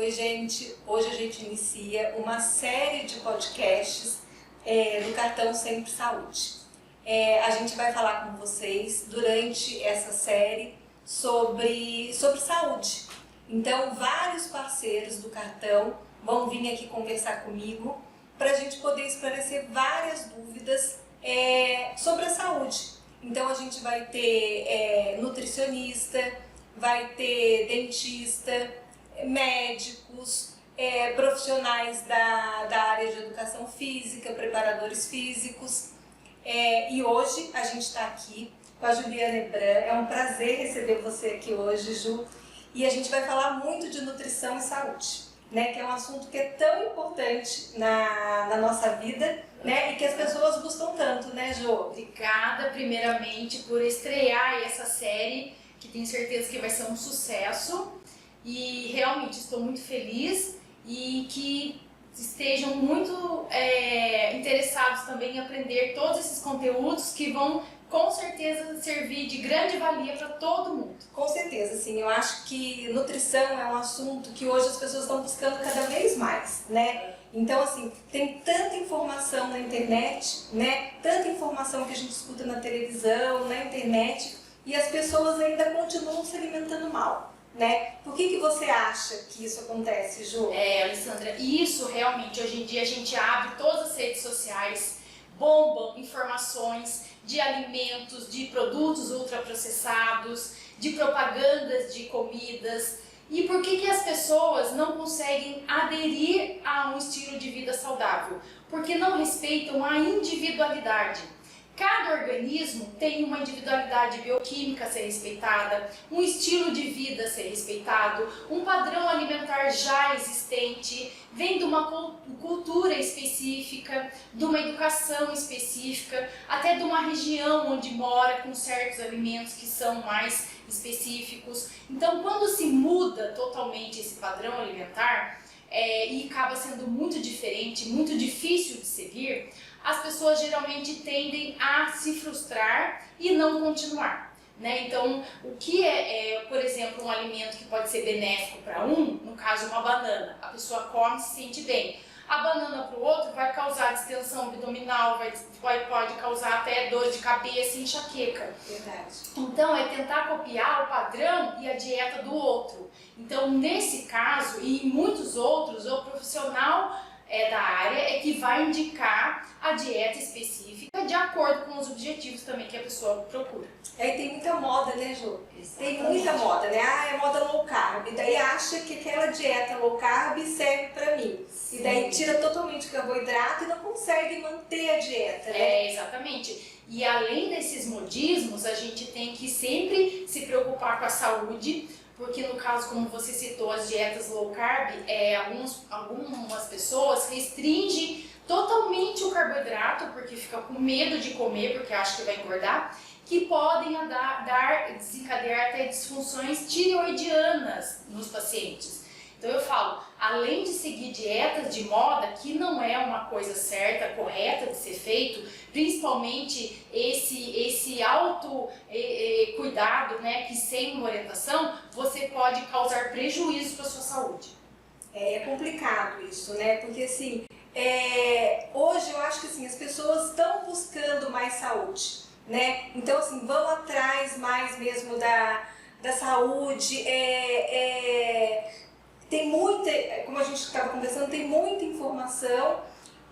Oi, gente! Hoje a gente inicia uma série de podcasts do Cartão Sempre Saúde. A gente vai falar com vocês durante essa série sobre saúde. Então, vários parceiros do Cartão vão vir aqui conversar comigo para a gente poder esclarecer várias dúvidas sobre a saúde. Então, a gente vai ter nutricionista, vai ter dentista, médicos, profissionais da área de educação física, preparadores físicos. E hoje a gente está aqui com a Juliana Hebran. É um prazer receber você aqui hoje, Ju. E a gente vai falar muito de nutrição e saúde, né? Que é um assunto que é tão importante na nossa vida, né? E que as pessoas buscam tanto, né, Ju? Obrigada, primeiramente, por estrear essa série, que tenho certeza que vai ser um sucesso. E realmente estou muito feliz e que estejam muito interessados também em aprender todos esses conteúdos que vão com certeza servir de grande valia para todo mundo. Com certeza, sim. Eu acho que nutrição é um assunto que hoje as pessoas estão buscando cada vez mais, né? Então, assim, tem tanta informação na internet, né? Tanta informação que a gente escuta na televisão, na internet, e as pessoas ainda continuam se alimentando mal, né? Por que você acha que isso acontece, Ju? Alessandra, isso realmente, hoje em dia a gente abre todas as redes sociais, bombam informações de alimentos, de produtos ultraprocessados, de propagandas de comidas. E por que as pessoas não conseguem aderir a um estilo de vida saudável? Porque não respeitam a individualidade. Cada organismo tem uma individualidade bioquímica a ser respeitada, um estilo de vida a ser respeitado, um padrão alimentar já existente, vem de uma cultura específica, de uma educação específica, até de uma região onde mora com certos alimentos que são mais específicos. Então, quando se muda totalmente esse padrão alimentar, e acaba sendo muito diferente, muito difícil de seguir, as pessoas geralmente tendem a se frustrar e não continuar, né? Então, o que por exemplo, um alimento que pode ser benéfico para no caso uma banana, a pessoa come e se sente bem. A banana para o outro vai causar distensão abdominal, pode causar até dor de cabeça e enxaqueca. Verdade. Então, é tentar copiar o padrão e a dieta do outro. Então, nesse caso e em muitos outros, o profissional da área que vai indicar a dieta específica de acordo com os objetivos também que a pessoa procura. Tem muita moda, né, Ju? Exatamente. Tem muita moda, né? É moda low carb. E daí acha que aquela dieta low carb serve pra mim. Sim. E daí tira totalmente o carboidrato e não consegue manter a dieta, né? Exatamente. E além desses modismos, a gente tem que sempre se preocupar com a saúde, porque no caso, como você citou, as dietas low carb, algumas pessoas restringem totalmente o carboidrato, porque fica com medo de comer, porque acha que vai engordar, que podem desencadear até disfunções tireoidianas nos pacientes. Então eu falo, além de seguir dietas de moda, que não é uma coisa certa, correta de ser feito, principalmente esse cuidado, né, que sem uma orientação, você pode causar prejuízo para a sua saúde. É complicado isso, né? Porque assim, hoje eu acho que assim, as pessoas estão buscando mais saúde, né? Então assim, vão atrás mais mesmo da saúde, tem muita, como a gente estava conversando, tem muita informação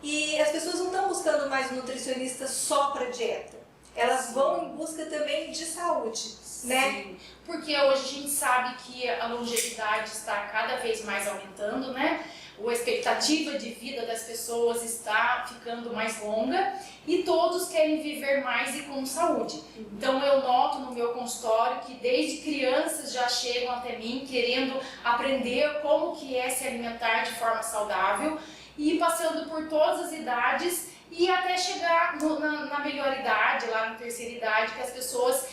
e as pessoas não estão buscando mais um nutricionista só para dieta. Elas vão em busca também de saúde, né? Sim, porque hoje a gente sabe que a longevidade está cada vez mais aumentando, né? A expectativa de vida das pessoas está ficando mais longa e todos querem viver mais e com saúde. Então eu noto no meu consultório que desde crianças já chegam até mim querendo aprender como que é se alimentar de forma saudável e passando por todas as idades e até chegar na melhor idade, lá na terceira idade, que as pessoas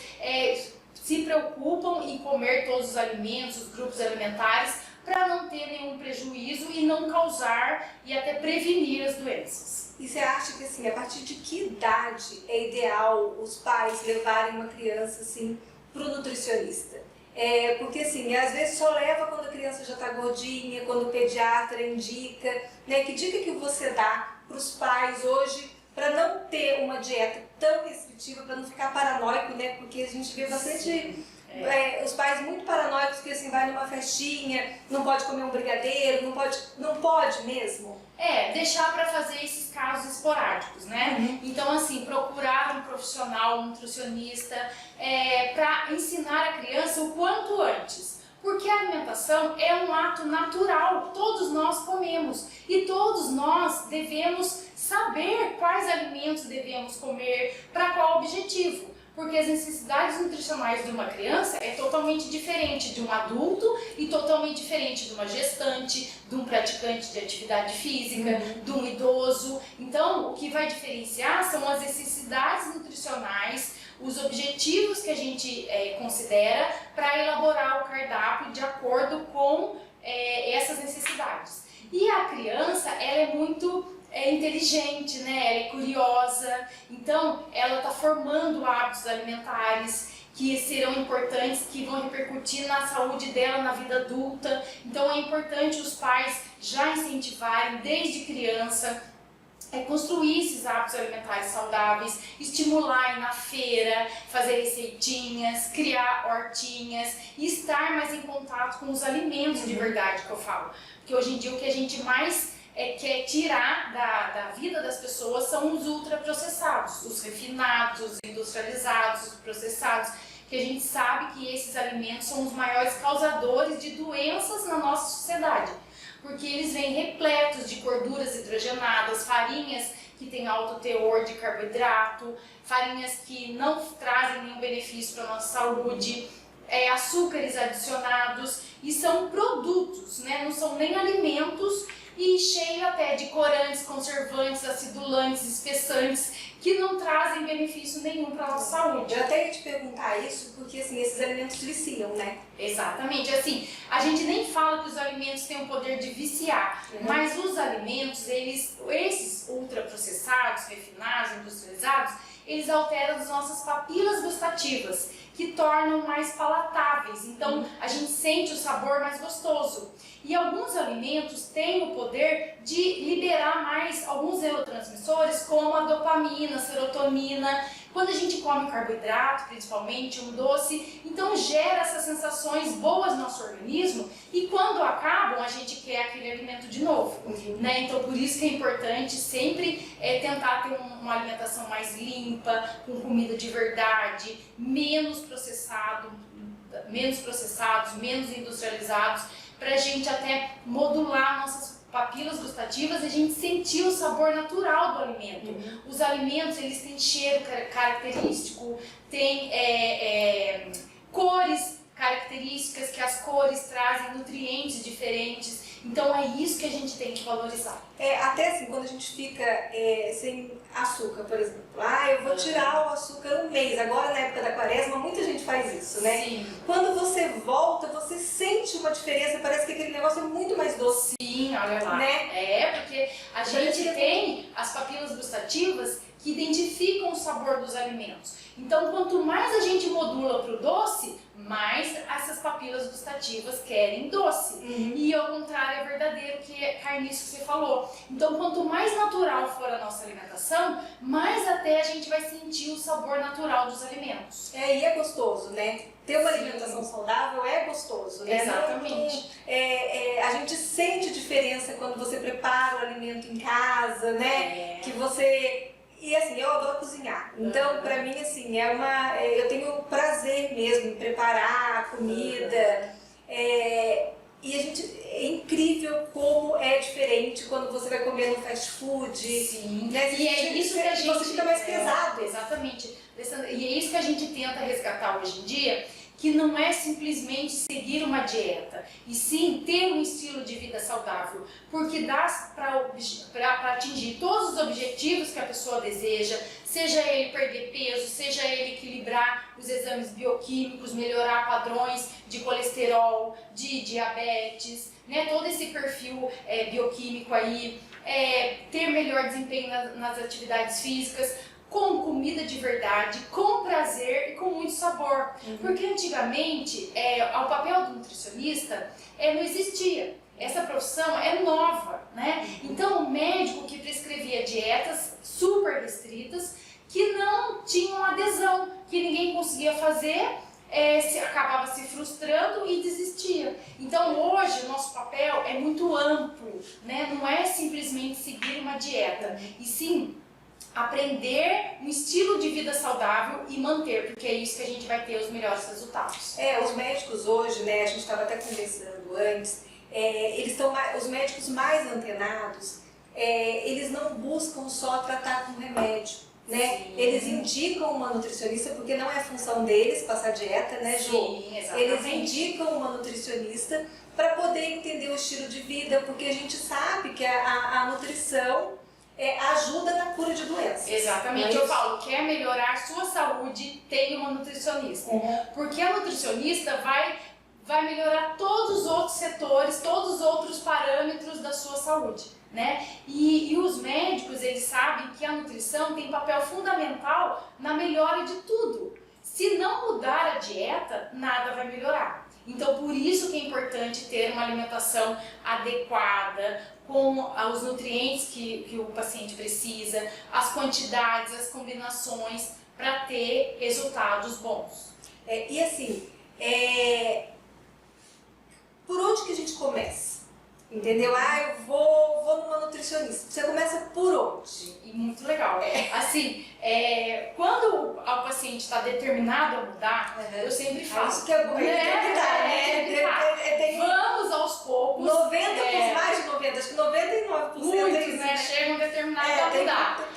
se preocupam em comer todos os alimentos, os grupos alimentares, para não ter nenhum prejuízo e não causar e até prevenir as doenças. E você acha que assim, a partir de que idade é ideal os pais levarem uma criança assim para o nutricionista? Porque assim, às vezes só leva quando a criança já está gordinha, quando o pediatra indica, né? Que dica que você dá para os pais hoje para não ter uma dieta tão restritiva, para não ficar paranoico, né? Porque a gente vê bastante os pais muito paranoicos que assim, vai numa festinha, não pode comer um brigadeiro, não pode mesmo. Deixar para fazer esses casos esporádicos, né? Então, assim, procurar um profissional, um nutricionista, para ensinar a criança o quanto antes. Porque a alimentação é um ato natural, todos nós comemos e todos nós devemos saber quais alimentos devemos comer, para qual objetivo. Porque as necessidades nutricionais de uma criança é totalmente diferente de um adulto e totalmente diferente de uma gestante, de um praticante de atividade física, de um idoso. Então, o que vai diferenciar são as necessidades nutricionais, os objetivos que a gente considera para elaborar o cardápio de acordo com essas necessidades. E a criança, ela é muito inteligente, né? Ela é curiosa, então ela está formando hábitos alimentares que serão importantes, que vão repercutir na saúde dela na vida adulta. Então é importante os pais já incentivarem desde criança, construir esses hábitos alimentares saudáveis, estimular ir na feira, fazer receitinhas, criar hortinhas e estar mais em contato com os alimentos de verdade que eu falo. Porque hoje em dia o que a gente mais quer tirar da vida das pessoas são os ultraprocessados, os refinados, os industrializados, os processados, que a gente sabe que esses alimentos são os maiores causadores de doenças na nossa sociedade. Porque eles vêm repletos de gorduras hidrogenadas, farinhas que têm alto teor de carboidrato, farinhas que não trazem nenhum benefício para a nossa saúde, açúcares adicionados, e são produtos, né? Não são nem alimentos, e cheio até de corantes, conservantes, acidulantes, espessantes, que não trazem benefício nenhum para a nossa saúde. Eu até ia te perguntar isso, porque assim, esses alimentos viciam, né? Exatamente, assim, a gente nem fala que os alimentos têm o poder de viciar, mas os alimentos, esses ultraprocessados, refinados, industrializados, eles alteram as nossas papilas gustativas, que tornam mais palatáveis, então a gente sente o sabor mais gostoso. E alguns alimentos têm o poder de liberar mais alguns neurotransmissores, como a dopamina, a serotonina. Quando a gente come carboidrato, principalmente um doce, então gera essas sensações boas no nosso organismo, e quando acabam a gente quer aquele alimento de novo, né? Então por isso que é importante sempre tentar ter uma alimentação mais limpa, com comida de verdade, menos processados, menos industrializados, para a gente até modular nossas papilas gustativas e a gente sentir o sabor natural do alimento. Os alimentos, eles têm cheiro característico, têm cores características, que as cores trazem nutrientes diferentes. Então é isso que a gente tem que valorizar. Até assim, quando a gente fica sem açúcar, por exemplo. Eu vou tirar o açúcar um mês. Agora, na época da quaresma, muita gente faz isso, né? Sim. Quando você volta, você sente uma diferença. Parece que aquele negócio é muito mais doce. Sim, olha lá. Né? Porque a gente tem as papilas gustativas que identificam o sabor dos alimentos. Então, quanto mais a gente modula para o doce, mais essas papilas gustativas querem doce. E ao contrário é verdadeiro, que cai nisso que você falou. Então, quanto mais natural for a nossa alimentação, mais até a gente vai sentir o sabor natural dos alimentos. E é gostoso, né? Ter uma alimentação saudável é gostoso, né? Exatamente. A gente sente diferença quando você prepara o alimento em casa, né? Que você... E assim, eu adoro cozinhar, então pra mim assim, eu tenho prazer mesmo em preparar a comida, e é incrível como é diferente quando você vai comer no fast food. Sim. Né? E é isso que a gente... Você fica mais pesado. Exatamente. E é isso que a gente tenta resgatar hoje em dia, que não é simplesmente seguir uma dieta, e sim ter um estilo de vida saudável, porque dá para atingir todos os objetivos que a pessoa deseja, seja ele perder peso, seja ele equilibrar os exames bioquímicos, melhorar padrões de colesterol, de diabetes, né? Todo esse perfil bioquímico aí, ter melhor desempenho nas atividades físicas. com comida de verdade, com prazer e com muito sabor. Porque antigamente o papel do nutricionista não existia. Essa profissão é nova, né? Então o médico que prescrevia dietas super restritas que não tinham adesão, que ninguém conseguia fazer, acabava se frustrando e desistia. Então hoje o nosso papel é muito amplo, né? Não é simplesmente seguir uma dieta, e sim aprender um estilo de vida saudável e manter, porque é isso que a gente vai ter os melhores resultados. Os médicos hoje, né, a gente estava até conversando antes, os médicos mais antenados, eles não buscam só tratar com remédio, né? Eles indicam uma nutricionista, porque não é função deles passar dieta, né, Jô? Sim, exatamente. Eles indicam uma nutricionista para poder entender o estilo de vida, porque a gente sabe que a nutrição ajuda na cura de doenças. Exatamente, eu falo, quer melhorar sua saúde, tem uma nutricionista. Porque a nutricionista vai melhorar todos os outros setores, todos os outros parâmetros da sua saúde, né? E os médicos, eles sabem que a nutrição tem papel fundamental na melhora de tudo. Se não mudar a dieta, nada vai melhorar. Então, por isso que é importante ter uma alimentação adequada, com os nutrientes que o paciente precisa, as quantidades, as combinações, para ter resultados bons. E assim, por onde que a gente começa? Entendeu? Eu vou numa nutricionista. Você começa por onde? E muito legal. Assim, quando o paciente está determinado a mudar, eu sempre falo. Isso que é bom, Vamos aos poucos. 90%, mais de 90%, acho que 99%. Muitos, né? Chegam determinados a mudar.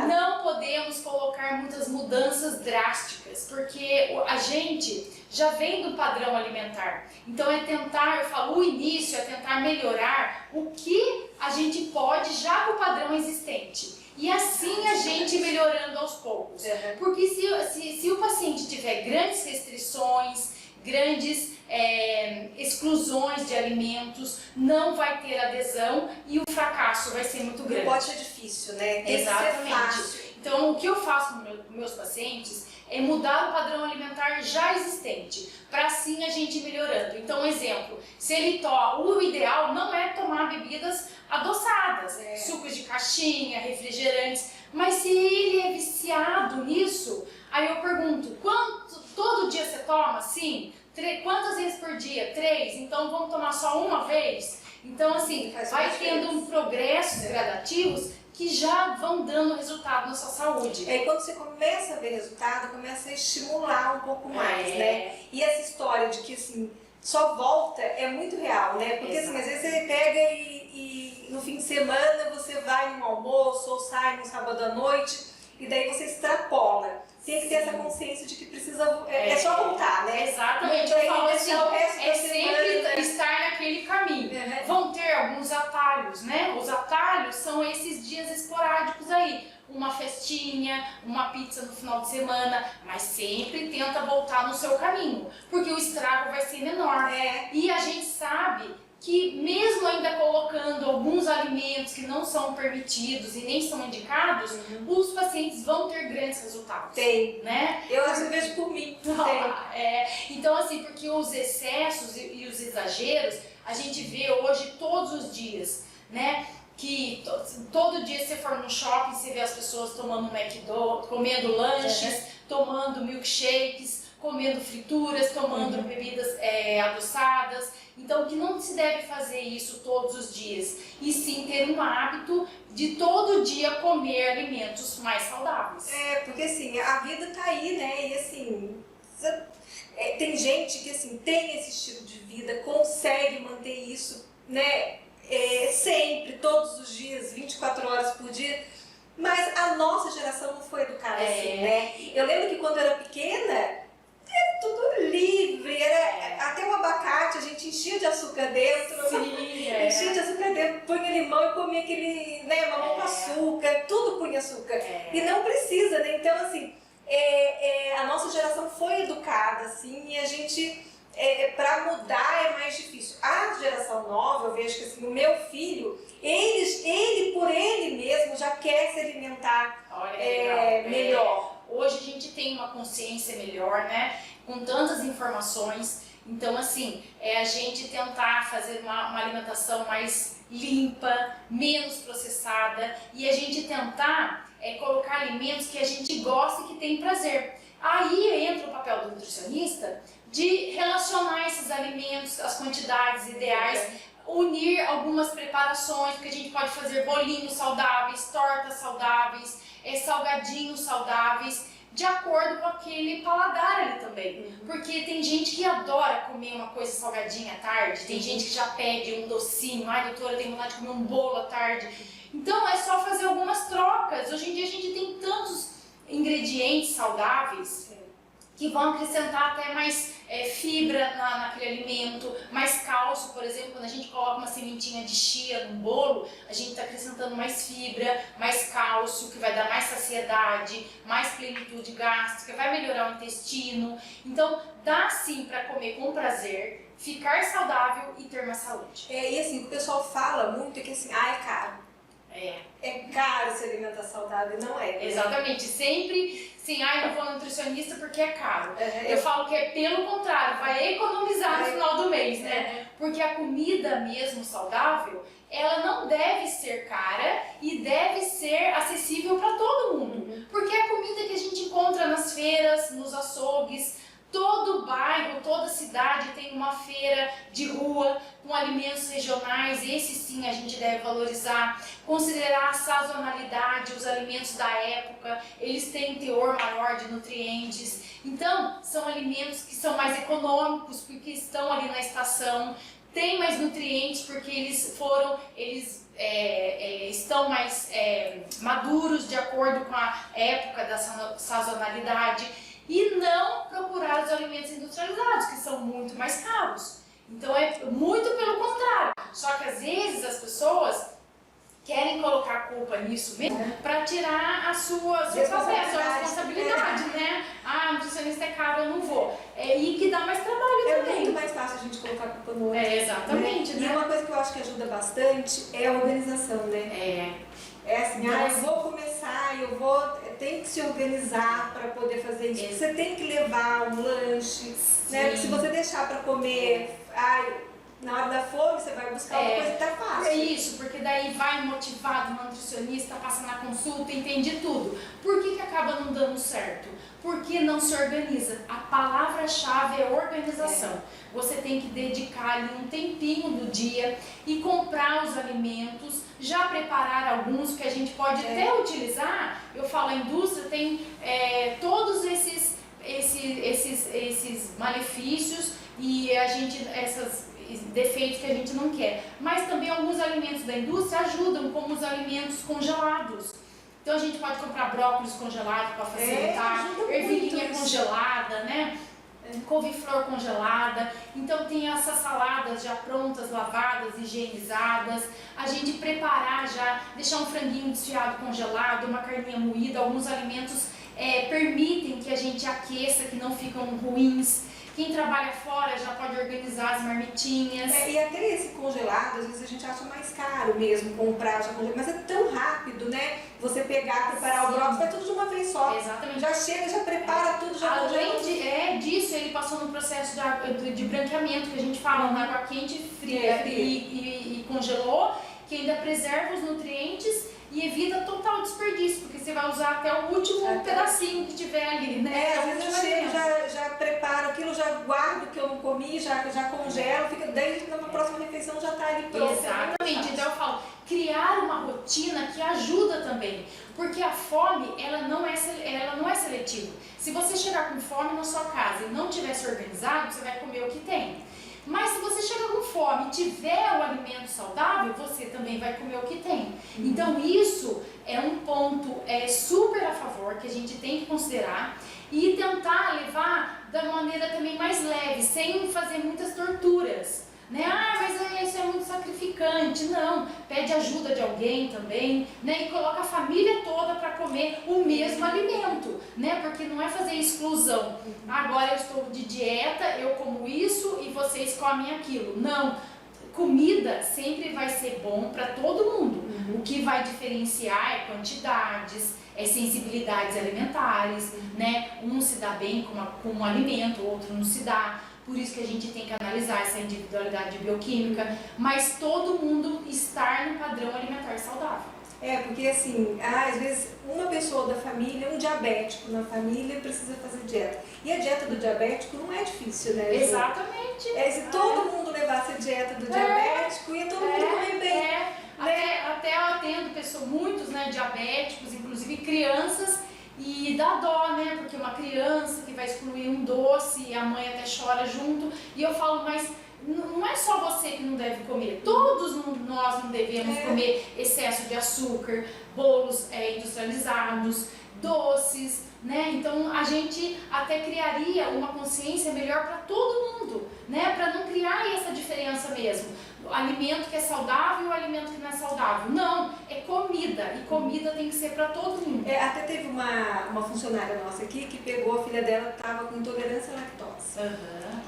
Não podemos colocar muitas mudanças drásticas, porque a gente já vem do padrão alimentar. Então eu falo, o início é tentar melhorar o que a gente pode já com o padrão existente. E assim a gente melhorando aos poucos. Porque se o paciente tiver grandes restrições, grandes exclusões de alimentos, não vai ter adesão e o fracasso vai ser muito grande. Pode ser difícil, né? Tem Exatamente. que ser fácil. Então, o que eu faço com meus pacientes é mudar o padrão alimentar já existente, para assim a gente ir melhorando. Então, exemplo, se ele o ideal não é tomar bebidas adoçadas, sucos de caixinha, refrigerantes, mas se ele é viciado nisso, aí eu pergunto, todo dia você toma? Sim. Quantas vezes por dia? 3. Então vamos tomar só uma vez? Então assim, vai tendo progressos gradativos que já vão dando resultado na sua saúde. E aí quando você começa a ver resultado, começa a estimular um pouco mais, né? E essa história de que assim, só volta é muito real, né? Porque assim, às vezes você pega e no fim de semana você vai num almoço ou sai no sábado à noite e daí você extrapola. Tem que ter essa consciência de que precisa, só voltar, né? Exatamente, eu falo assim, sempre estar naquele caminho. Vão ter alguns atalhos, né? Os atalhos são esses dias esporádicos aí. Uma festinha, uma pizza no final de semana, mas sempre tenta voltar no seu caminho, porque o estrago vai ser menor. E a gente sabe que mesmo ainda colocando alguns alimentos que não são permitidos e nem são indicados, os pacientes vão ter grandes resultados. Tem, né? Eu acho que vejo por mim. Então assim, porque os excessos e os exageros, a gente vê hoje todos os dias, né? Que todo dia você for no shopping, você vê as pessoas tomando McDonald's, comendo lanches, tomando milkshakes, comendo frituras, tomando bebidas adoçadas. Então, que não se deve fazer isso todos os dias, e sim ter um hábito de todo dia comer alimentos mais saudáveis. Porque assim, a vida tá aí, né? E assim, tem gente que assim, tem esse estilo de vida, consegue manter isso, né? Sempre, todos os dias, 24 horas por dia. Mas a nossa geração não foi educada assim, né? Eu lembro que quando eu era pequena, era tudo livre, até o abacate, a gente enchia de açúcar dentro, enchia de açúcar dentro, punha limão e comia aquele, mamão com açúcar, tudo punha açúcar. E não precisa, né? Então, assim, a nossa geração foi educada, assim, e a gente, para mudar é mais difícil. A geração nova, eu vejo que assim, o meu filho, ele por ele mesmo já quer se alimentar com tantas informações. Então, assim, é a gente tentar fazer uma alimentação mais limpa, menos processada, e a gente tentar colocar alimentos que a gente gosta e que tem prazer. Aí entra o papel do nutricionista de relacionar esses alimentos, as quantidades ideais, unir algumas preparações, porque a gente pode fazer bolinhos saudáveis, tortas saudáveis, salgadinhos saudáveis, de acordo com aquele paladar ali também. Porque tem gente que adora comer uma coisa salgadinha à tarde, tem gente que já pede um docinho, ai doutora, eu tenho vontade de comer um bolo à tarde. Então é só fazer algumas trocas. Hoje em dia a gente tem tantos ingredientes saudáveis que vão acrescentar até mais fibra naquele alimento, mais cálcio, por exemplo, quando a gente coloca uma sementinha de chia no bolo, a gente está acrescentando mais fibra, mais cálcio, que vai dar mais saciedade, mais plenitude gástrica, vai melhorar o intestino. Então, dá sim para comer com prazer, ficar saudável e ter mais saúde. E assim, o pessoal fala muito que assim, é caro. É caro se alimentar saudável, não é? Exatamente, sempre assim, não vou no nutricionista porque é caro. Eu falo que é pelo contrário, vai economizar no final do mês, né? Porque a comida mesmo saudável, ela não deve ser cara e deve ser acessível para todo mundo. Porque é a comida que a gente encontra nas feiras, nos açougues. Todo bairro, toda cidade tem uma feira de rua com alimentos regionais, esse sim a gente deve valorizar, considerar a sazonalidade, os alimentos da época, eles têm teor maior de nutrientes, então são alimentos que são mais econômicos porque estão ali na estação, tem mais nutrientes porque eles estão mais maduros de acordo com a época da sazonalidade. E não procurar os alimentos industrializados, que são muito mais caros. Então é muito pelo contrário. Só que às vezes as pessoas querem colocar a culpa nisso mesmo para tirar a sua responsabilidade, né? Nutricionista é caro, eu não vou. E que dá mais trabalho também. É muito mais fácil a gente colocar a culpa no outro. Exatamente, né? E uma coisa que eu acho que ajuda bastante é a organização, né? É assim, eu vou começar, tem que se organizar para poder fazer isso. Você tem que levar um lanche, né? Se você deixar para comer, na hora da fome você vai buscar uma coisa que tá fácil. É isso, porque daí vai motivado no nutricionista, passa na consulta, entende tudo. Por que acaba não dando certo? Porque não se organiza. A palavra-chave é organização. Você tem que dedicar ali um tempinho do dia e comprar os alimentos, já preparar alguns que a gente pode até utilizar. Eu falo, a indústria tem todos esses malefícios e esses defeitos que a gente não quer. Mas também alguns alimentos da indústria ajudam, como os alimentos congelados. Então a gente pode comprar brócolis congelado para facilitar, ervilhinha congelada, né? Couve-flor congelada. Então tem essas saladas já prontas, lavadas, higienizadas. A gente preparar já, deixar um franguinho desfiado congelado, uma carninha moída. Alguns alimentos permitem que a gente aqueça, que não ficam ruins. Quem trabalha fora já pode organizar as marmitinhas. E até esse congelado, às vezes a gente acha mais caro mesmo comprar já congelado, mas é tão rápido, né? Você pegar, preparar o brócolis, vai tudo de uma vez só. Exatamente. Já chega, já prepara tudo, já Além disso, ele passou num processo de branqueamento, que a gente fala, na água quente, fria, e congelou, que ainda preserva os nutrientes e evita total desperdício, porque você vai usar até o último pedacinho que tiver ali, né? Às vezes eu chego, já preparo aquilo, já guardo o que eu não comi, já congelo, daí na próxima refeição já está ali pronto. Exatamente, então eu falo, criar uma rotina que ajuda também, porque a fome, ela não é seletiva. Se você chegar com fome na sua casa e não tiver se organizado, você vai comer o que tem. Mas se você chega com fome e tiver o alimento saudável, você também vai comer o que tem. Então isso é um ponto super a favor que a gente tem que considerar e tentar levar da maneira também mais leve, sem fazer muitas torturas. Né? Mas isso é muito sacrificante. Não, pede ajuda de alguém também, né? E coloca a família toda para comer o mesmo alimento, né? Porque não é fazer exclusão. Agora eu estou de dieta, eu como isso e vocês comem aquilo. Não, comida sempre vai ser bom para todo mundo. O que vai diferenciar é quantidades, é sensibilidades alimentares, né? Um se dá bem com um alimento, o outro não se dá. Por isso que a gente tem que analisar essa individualidade bioquímica, mas todo mundo estar no padrão alimentar saudável. Porque assim, às vezes uma pessoa da família, um diabético na família precisa fazer dieta. E a dieta do diabético não é difícil, né, Ju? Exatamente. Se todo mundo levasse a dieta do diabético, ia todo mundo comer bem. Né? Até eu atendo muitos, né, diabéticos, inclusive crianças, e dá dó, né, porque uma criança que vai excluir um doce e a mãe até chora junto, e eu falo, mas não é só você que não deve comer, todos nós não devemos comer excesso de açúcar, bolos industrializados, doces, né? Então a gente até criaria uma consciência melhor para todo mundo, né? Para não criar essa diferença mesmo. O alimento que é saudável e o alimento que não é saudável. Não, é comida, e comida tem que ser para todo mundo. Até teve uma funcionária nossa aqui que pegou, a filha dela estava com intolerância à lactose.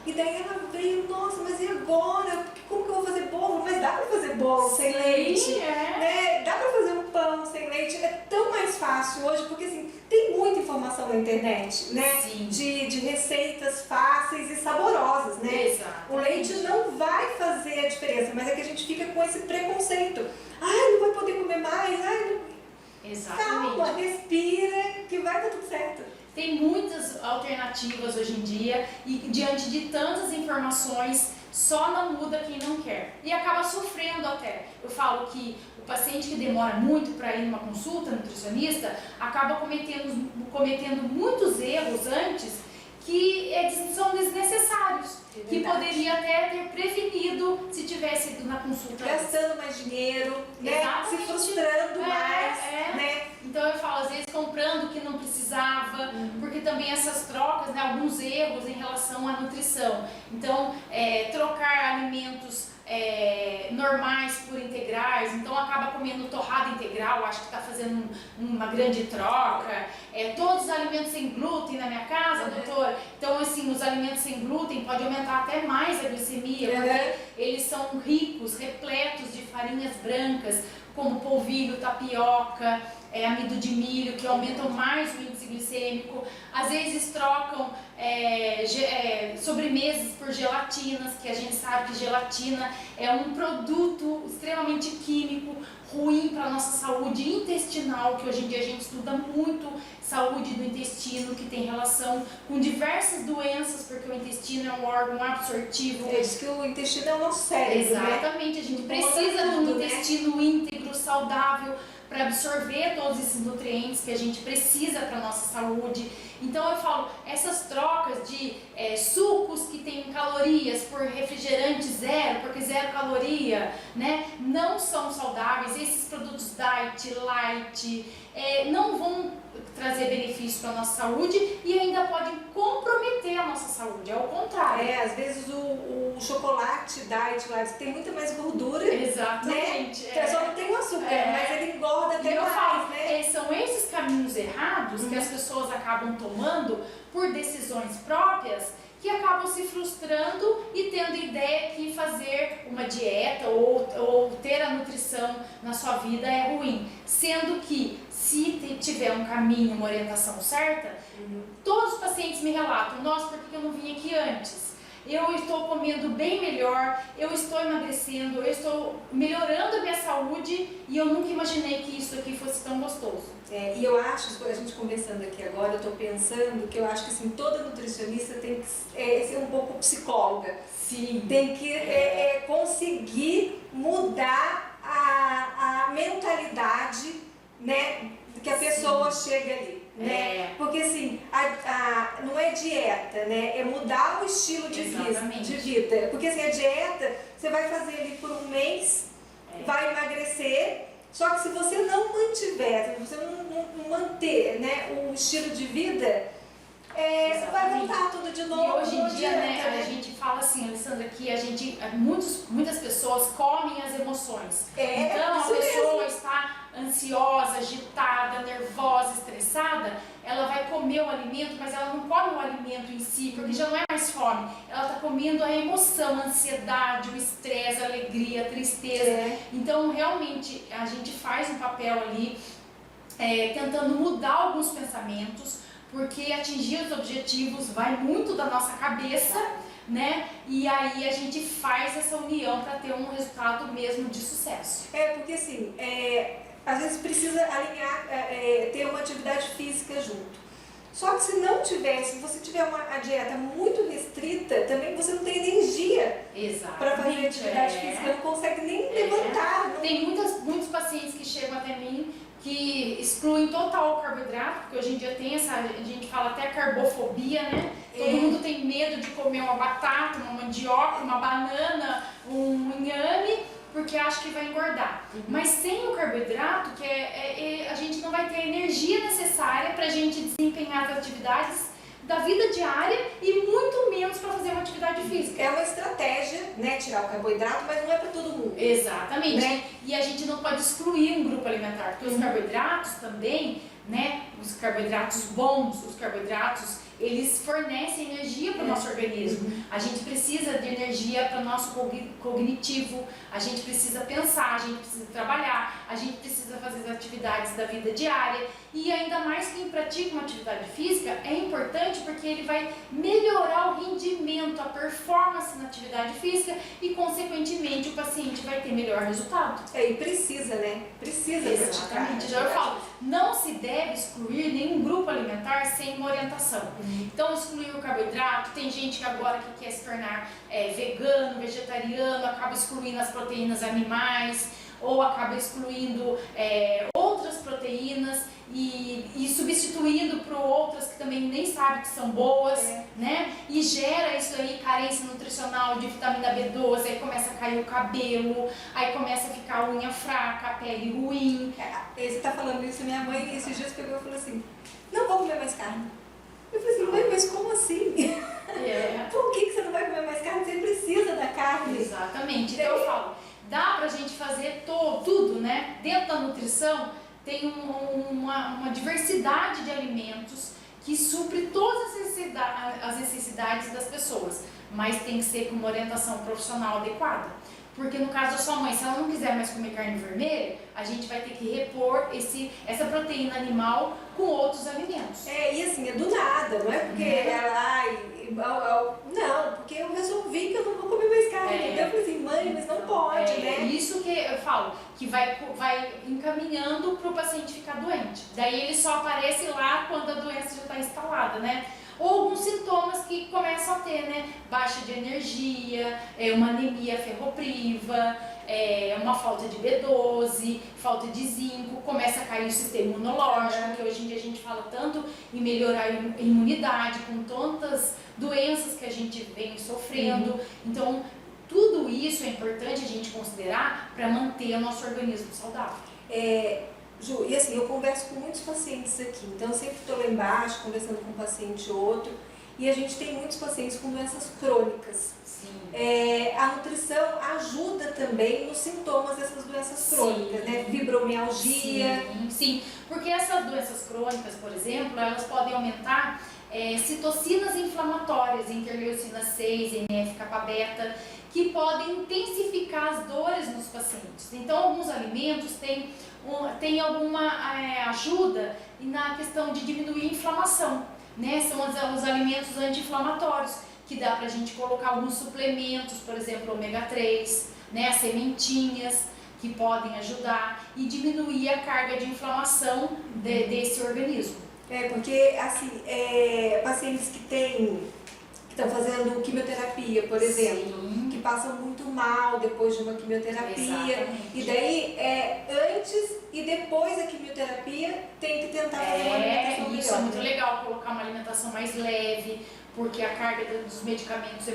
E daí ela veio, nossa, mas e agora? Como que eu vou fazer bolo? Mas dá para fazer bolo sem leite? Né? Dá para fazer um pão sem leite? É tão mais fácil hoje, porque assim, tem muita informação na internet, né? De receitas fáceis e saborosas, né? Exatamente. O leite não vai fazer a diferença, mas é que a gente fica com esse preconceito. Ai, não vai poder comer mais, ai, não... Exatamente. Calma, respira, que vai dar tudo certo. Tem muitas alternativas hoje em dia e diante de tantas informações, só não muda quem não quer. E acaba sofrendo até. Eu falo que o paciente que demora muito para ir numa consulta nutricionista acaba cometendo muitos erros antes que são desnecessários, que poderia até ter prevenido se tivesse ido na consulta. Gastando mais dinheiro, né? Se frustrando mais, né? Então eu falo, às vezes comprando o que não precisava, porque também essas trocas, né, alguns erros em relação à nutrição. Então, trocar alimentos normais por integrais, então acaba comendo torrada integral, acho que está fazendo uma grande troca. Todos os alimentos sem glúten na minha casa, doutor, então assim, os alimentos sem glúten pode aumentar até mais a glicemia, porque eles são ricos, repletos de farinhas brancas, como polvilho, tapioca, amido de milho, que aumentam mais o índice glicêmico. Às vezes trocam sobremesas por gelatinas, que a gente sabe que gelatina é um produto extremamente químico, ruim para a nossa saúde intestinal, que hoje em dia a gente estuda muito saúde do intestino, que tem relação com diversas doenças, porque o intestino é um órgão absortivo. Diz que o intestino é o nosso cérebro. Exatamente, né? A gente precisa de um intestino íntegro, saudável, para absorver todos esses nutrientes que a gente precisa para a nossa saúde. Então eu falo, essas trocas de sucos que têm calorias por refrigerante zero, porque zero caloria, né, não são saudáveis. Esses produtos diet, light, não vão trazer benefício para a nossa saúde e ainda podem comprometer a nossa saúde, é o contrário. Às vezes o chocolate diet lá tem muita mais gordura. Exatamente. Né? Só não tem o açúcar, mas ele engorda até mais, né? São esses caminhos errados que as pessoas acabam tomando por decisões próprias, que acabam se frustrando e tendo ideia que fazer uma dieta ou ter a nutrição na sua vida é ruim. Sendo que, se tiver um caminho, uma orientação certa, todos os pacientes me relatam, nossa, por que eu não vim aqui antes? Eu estou comendo bem melhor, eu estou emagrecendo, eu estou melhorando a minha saúde e eu nunca imaginei que isso aqui fosse tão gostoso. E eu acho, a gente conversando aqui agora, eu estou pensando que eu acho que assim, toda nutricionista tem que ser um pouco psicóloga. Sim. Tem que conseguir mudar a mentalidade, né, que a pessoa chega ali. Né? Porque assim, não é dieta, né? É mudar o estilo de vida. Porque assim, a dieta, você vai fazer ali por um mês, vai emagrecer, só que se você não mantiver, se você não manter, né, o estilo de vida, vai voltar tudo de novo. E hoje em dia, né, a gente fala assim, Alessandra, que muitas pessoas comem as emoções. Então a pessoa está ansiosa, agitada, nervosa, estressada, ela vai comer o alimento, mas ela não come o alimento em si, porque já não é mais fome, ela está comendo a emoção, a ansiedade, o estresse, a alegria, a tristeza. Então, realmente, a gente faz um papel ali tentando mudar alguns pensamentos, porque atingir os objetivos vai muito da nossa cabeça, né? E aí a gente faz essa união para ter um resultado mesmo de sucesso. Porque assim, às vezes precisa alinhar, ter uma atividade física junto. Só que se não tiver, se você tiver a dieta muito restrita, também você não tem energia para fazer atividade física, não consegue nem levantar. Não... Tem muitos pacientes que chegam até mim que excluem total o carboidrato, porque hoje em dia tem a gente fala até carbofobia, né? Todo mundo tem medo de comer uma batata, uma mandioca, uma banana, um inhame, porque acha que vai engordar. Mas sem o carboidrato, a gente não vai ter a energia necessária para a gente desempenhar as atividades da vida diária e muito menos para fazer uma atividade física. É uma estratégia, né, tirar o carboidrato, mas não é para todo mundo. Exatamente. Né? E a gente não pode excluir um grupo alimentar, porque os carboidratos também, né, os carboidratos bons, os carboidratos, eles fornecem energia para o nosso organismo. A gente precisa de energia para o nosso cognitivo, a gente precisa pensar, a gente precisa trabalhar, a gente precisa fazer as atividades da vida diária. E ainda mais quem pratica uma atividade física é importante porque ele vai melhorar o rendimento, a performance na atividade física e, consequentemente, o paciente vai ter melhor resultado. E precisa, né? Precisa praticar. Exatamente. Já eu falo, não se deve excluir nenhum grupo alimentar sem uma orientação. Então, excluir o carboidrato, tem gente que agora que quer se tornar vegano, vegetariano, acaba excluindo as proteínas animais ou acaba excluindo outras proteínas e substituindo por outras que também nem sabe que são boas, né? E gera isso aí, carência nutricional de vitamina B12, aí começa a cair o cabelo, aí começa a ficar a unha fraca, a pele ruim. Você tá falando isso, minha mãe esses dias pegou e falou assim, não vou comer mais carne. Eu falei assim, mãe, mas como assim? Por que você não vai comer mais carne? Você precisa da carne. Exatamente. Então eu falo, dá pra gente fazer tudo, né? Dentro da nutrição tem uma diversidade de alimentos que supre todas as necessidades das pessoas, mas tem que ser com uma orientação profissional adequada. Porque no caso da sua mãe, se ela não quiser mais comer carne vermelha, a gente vai ter que repor essa proteína animal com outros alimentos. E assim, é do nada, não é porque não, porque eu resolvi que eu não vou comer mais carne. Então eu falei assim, mãe, mas não pode, né? Isso que eu falo, que vai encaminhando para o paciente ficar doente. Daí ele só aparece lá quando a doença já está instalada, né? Ou alguns sintomas que começam a ter, né? Baixa de energia, uma anemia ferropriva, uma falta de B12, falta de zinco, começa a cair o sistema imunológico, que hoje em dia a gente fala tanto em melhorar a imunidade, com tantas doenças que a gente vem sofrendo. Então, tudo isso é importante a gente considerar para manter o nosso organismo saudável. Ju, e assim, eu converso com muitos pacientes aqui, então eu sempre estou lá embaixo conversando com um paciente ou outro, e a gente tem muitos pacientes com doenças crônicas. A nutrição ajuda também nos sintomas dessas doenças crônicas, né? Fibromialgia. Sim, porque essas doenças crônicas, por exemplo, elas podem aumentar citocinas inflamatórias, interleucina 6, NF-kappa-beta, que podem intensificar as dores nos pacientes. Então, alguns alimentos têm alguma ajuda na questão de diminuir a inflamação, né? São os alimentos anti-inflamatórios, que dá pra gente colocar alguns suplementos, por exemplo, ômega 3, né? As sementinhas, que podem ajudar e diminuir a carga de inflamação desse organismo. Porque, assim, pacientes que estão fazendo quimioterapia, por exemplo, que passam muito mal depois de uma quimioterapia. Exatamente. E daí, antes e depois da quimioterapia, tem que tentar fazer uma alimentação melhor. Isso é muito legal, colocar uma alimentação mais leve, porque a carga dos medicamentos é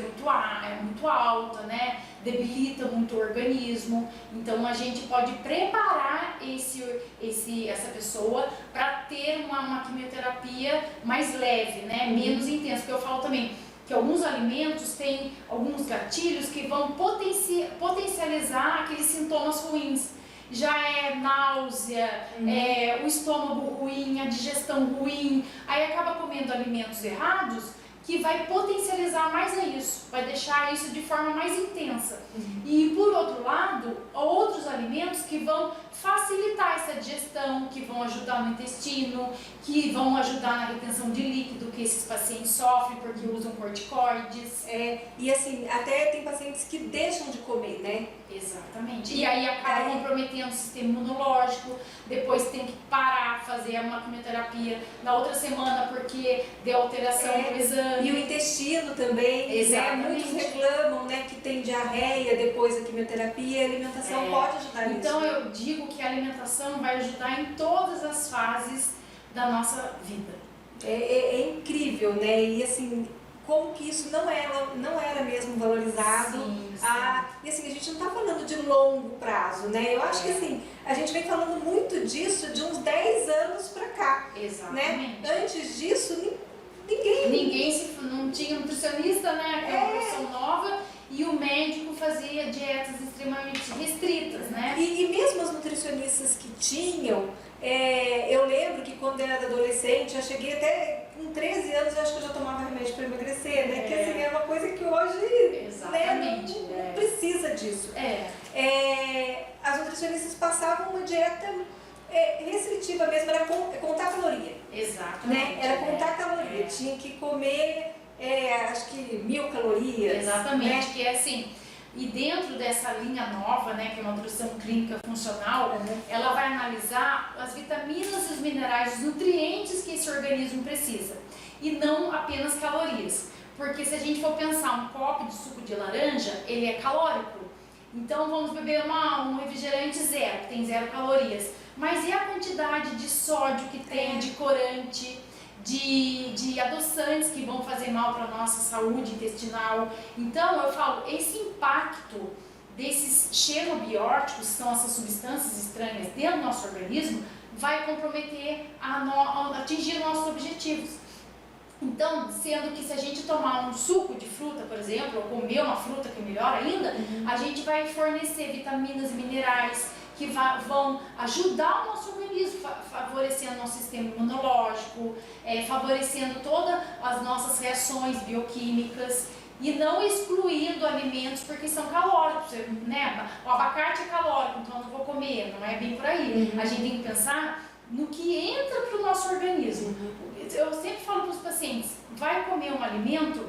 muito alta, né? Debilita muito o organismo. Então a gente pode preparar essa pessoa para ter uma quimioterapia mais leve, né? Menos intensa. Porque eu falo também que alguns alimentos têm alguns gatilhos que vão potencializar aqueles sintomas ruins. Já é náusea, o estômago ruim, a digestão ruim, aí acaba comendo alimentos errados que vai potencializar mais a isso, vai deixar isso de forma mais intensa. E por outro lado, outros alimentos que vão facilitar essa digestão, que vão ajudar no intestino, que vão ajudar na retenção de líquido que esses pacientes sofrem porque usam corticoides. E assim, até tem pacientes que deixam de comer, né? Exatamente. E aí acaba comprometendo o sistema imunológico, depois tem que parar, fazer uma quimioterapia na outra semana porque deu alteração no exame. E o intestino também, exatamente, né? Muitos reclamam, né, que tem diarreia depois da quimioterapia, a alimentação pode ajudar nisso. Então eu digo que a alimentação vai ajudar em todas as fases da nossa vida. É incrível, né? E assim, como que isso não era mesmo valorizado. Sim. E assim, a gente não está falando de longo prazo, né? Eu acho que assim, a gente vem falando muito disso de uns 10 anos para cá. Exatamente. Né? Antes disso, não tinha nutricionista, né? Aquela profissão nova, e o médico fazia dietas extremamente restritas, né? E mesmo as nutricionistas que tinham, eu lembro que quando eu era adolescente, eu cheguei até com 13 anos, eu acho que eu já tomava remédio para emagrecer, né? Que assim, é uma coisa que hoje não precisa disso. As nutricionistas passavam uma dieta restritiva mesmo, era contar caloria. Exatamente. Né? Era contar caloria, tinha que comer, acho que 1000 calorias. Exatamente, né? que é assim. E dentro dessa linha nova, né, que é uma nutrição clínica funcional, ela vai analisar as vitaminas e os minerais, os nutrientes que esse organismo precisa. E não apenas calorias. Porque se a gente for pensar um copo de suco de laranja, ele é calórico. Então vamos beber um refrigerante zero, que tem 0 calorias. Mas e a quantidade de sódio que tem, de corante, de adoçantes que vão fazer mal para a nossa saúde intestinal? Então eu falo, esse impacto desses xenobióticos, que são essas substâncias estranhas dentro do nosso organismo, vai comprometer a atingir nossos objetivos. Então, sendo que se a gente tomar um suco de fruta, por exemplo, ou comer uma fruta, que é melhor ainda, a gente vai fornecer vitaminas e minerais que vão ajudar o nosso organismo, favorecendo o nosso sistema imunológico, favorecendo todas as nossas reações bioquímicas e não excluindo alimentos porque são calóricos, né? O abacate é calórico, então eu não vou comer, não é bem por aí. A gente tem que pensar no que entra para o nosso organismo. Eu sempre falo para os pacientes, vai comer um alimento,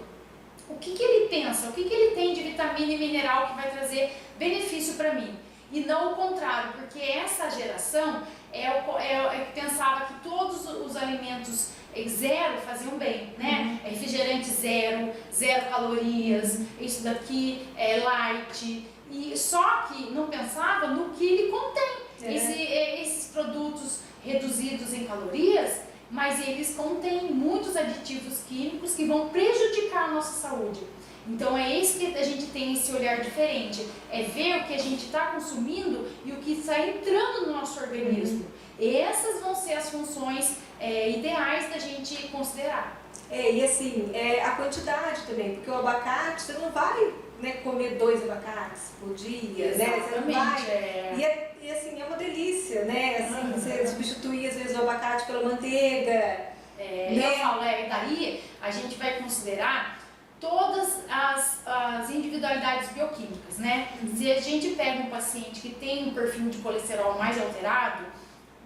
o que ele pensa, o que ele tem de vitamina e mineral que vai trazer benefício para mim? E não o contrário, porque essa geração que pensava que todos os alimentos zero faziam bem, né? Refrigerante zero, 0 calorias, isso daqui é light, e só que não pensava no que ele contém. Esses produtos reduzidos em calorias, mas eles contêm muitos aditivos químicos que vão prejudicar a nossa saúde. Então é isso que a gente tem esse olhar diferente, é ver o que a gente está consumindo e o que está entrando no nosso organismo. Essas vão ser as funções ideais da gente considerar. E assim, a quantidade também, porque o abacate, você não vai, né, comer 2 abacates por dia, né? Você não vai. E assim, é uma delícia, né? Assim, você substituir às vezes o abacate pela manteiga. Né? Eu falo, daí a gente vai considerar todas as individualidades bioquímicas, né? Se a gente pega um paciente que tem um perfil de colesterol mais alterado,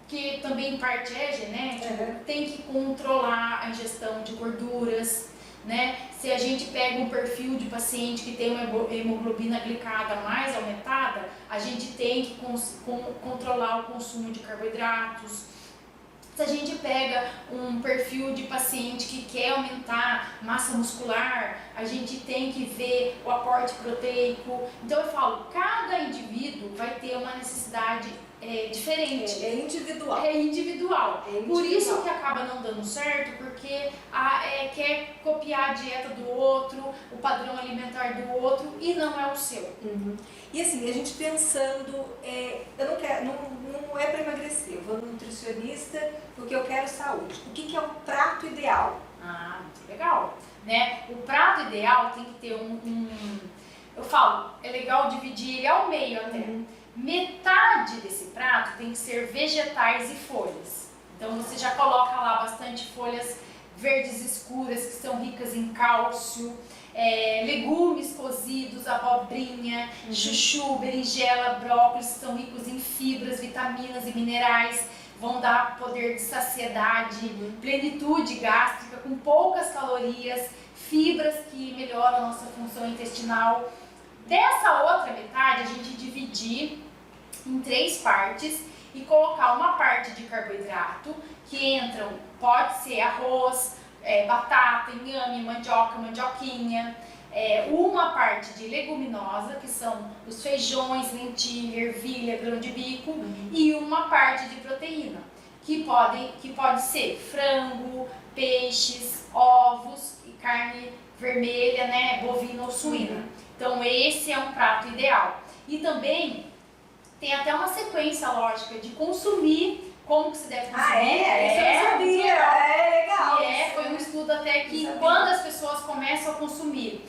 que também em parte é genético, tem que controlar a ingestão de gorduras, né? Se a gente pega um perfil de paciente que tem uma hemoglobina glicada mais aumentada, a gente tem que controlar o consumo de carboidratos. Se a gente pega um perfil de paciente que quer aumentar massa muscular, a gente tem que ver o aporte proteico. Então eu falo, cada indivíduo vai ter uma necessidade diferente. É individual. É individual. Por isso que acaba não dando certo, porque quer copiar a dieta do outro, o padrão alimentar do outro, e não é o seu. E assim, a gente pensando, eu não quero, não é para emagrecer, eu vou no nutricionista porque eu quero saúde. O que é o prato ideal? Muito legal. Né? O prato ideal tem que ter eu falo, é legal dividir ele ao meio até. Metade desse prato tem que ser vegetais e folhas. Então você já coloca lá bastante folhas verdes escuras que são ricas em cálcio, legumes cozidos, abobrinha, chuchu, berinjela, brócolis, que são ricos em fibras, vitaminas e minerais, vão dar poder de saciedade, plenitude gástrica, com poucas calorias, fibras que melhoram a nossa função intestinal. Dessa outra metade, a gente dividir em 3 partes e colocar uma parte de carboidrato, que entram, pode ser arroz, batata, inhame, mandioca, mandioquinha, uma parte de leguminosa, que são os feijões, lentilha, ervilha, grão de bico, e uma parte de proteína, que pode ser frango, peixes, ovos e carne vermelha, né, bovina ou suína. Então esse é um prato ideal. E também tem até uma sequência lógica de consumir, como que se deve consumir. Isso eu não sabia. Legal. Foi um estudo até que quando as pessoas começam a consumir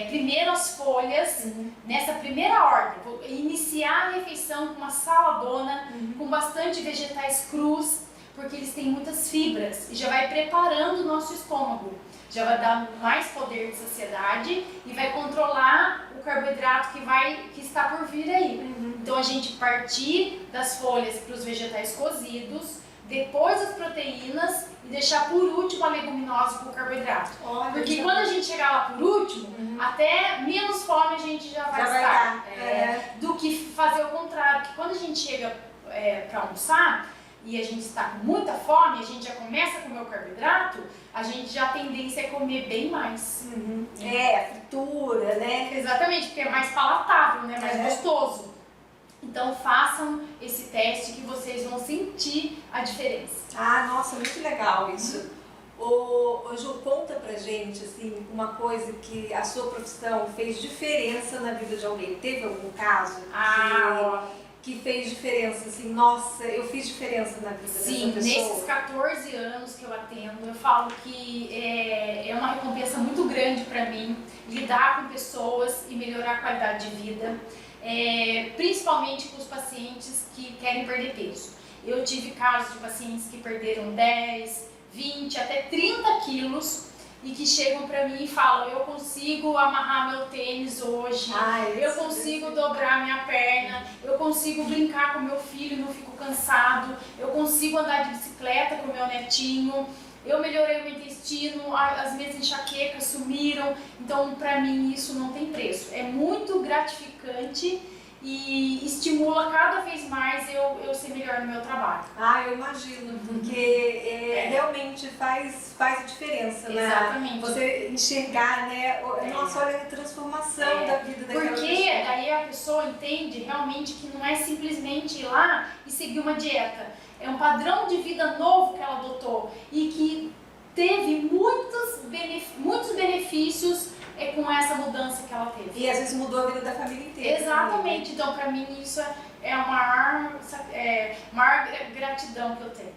primeiro as folhas, nessa primeira ordem, vou iniciar a refeição com uma saladona, com bastante vegetais crus, porque eles têm muitas fibras e já vai preparando o nosso estômago. Já vai dar mais poder de saciedade e vai controlar o carboidrato que está por vir aí. Então a gente partir das folhas para os vegetais cozidos, depois as proteínas e deixar por último a leguminosa com o carboidrato. Porque quando a gente chegar lá por último, até menos fome a gente já vai estar. Do que fazer o contrário, porque quando a gente chega para almoçar, e a gente está com muita fome, a gente já começa a comer o carboidrato, a gente já a tendência é comer bem mais. Fritura, né? Exatamente, porque é mais palatável, né? Mais gostoso. Então façam esse teste que vocês vão sentir a diferença. Nossa, muito legal isso. Ô Ju, conta pra gente, assim, uma coisa que a sua profissão fez diferença na vida de alguém. Teve algum caso que fez diferença, assim, nossa, eu fiz diferença na vida dessa pessoa? Sim, nesses 14 anos que eu atendo, eu falo que é uma recompensa muito grande para mim lidar com pessoas e melhorar a qualidade de vida, principalmente com os pacientes que querem perder peso. Eu tive casos de pacientes que perderam 10, 20, até 30 quilos, e que chegam pra mim e falam: eu consigo amarrar meu tênis hoje, eu consigo dobrar minha perna, eu consigo brincar com meu filho e não fico cansado, eu consigo andar de bicicleta com meu netinho, eu melhorei o meu intestino, as minhas enxaquecas sumiram. Então pra mim isso não tem preço, é muito gratificante e estimula cada vez mais eu ser melhor no meu trabalho. Eu imagino, porque realmente faz a diferença, né? Exatamente. Você enxergar, né? Nossa, olha a transformação da vida daquela pessoa. Porque daí a pessoa entende realmente que não é simplesmente ir lá e seguir uma dieta. É um padrão de vida novo que ela adotou e que teve muitos benefícios com essa mudança que ela teve. E às vezes mudou a vida da família inteira. Exatamente. Então, pra mim, isso é a maior gratidão que eu tenho.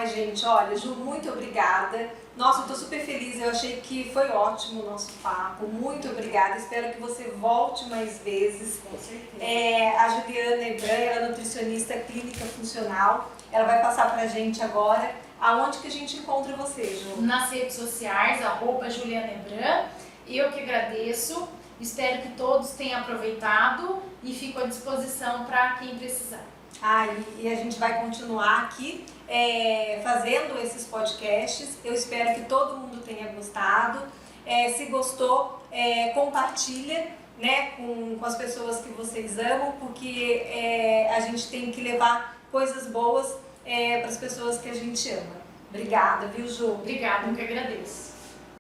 Gente, olha, Ju, muito obrigada. Nossa, eu tô super feliz, eu achei que foi ótimo o nosso papo. Muito obrigada, espero que você volte mais vezes. Com certeza. A Juliana Hebran, ela é nutricionista clínica funcional. Ela vai passar pra gente agora aonde que a gente encontra você, Ju. Nas redes sociais, @Juliana Hebran. Eu que agradeço, espero que todos tenham aproveitado e fico à disposição para quem precisar. E a gente vai continuar aqui fazendo esses podcasts. Eu espero que todo mundo tenha gostado. Se gostou, compartilha, né, com as pessoas que vocês amam, porque a gente tem que levar coisas boas para as pessoas que a gente ama. Obrigada, viu, Ju? Obrigada, eu que agradeço.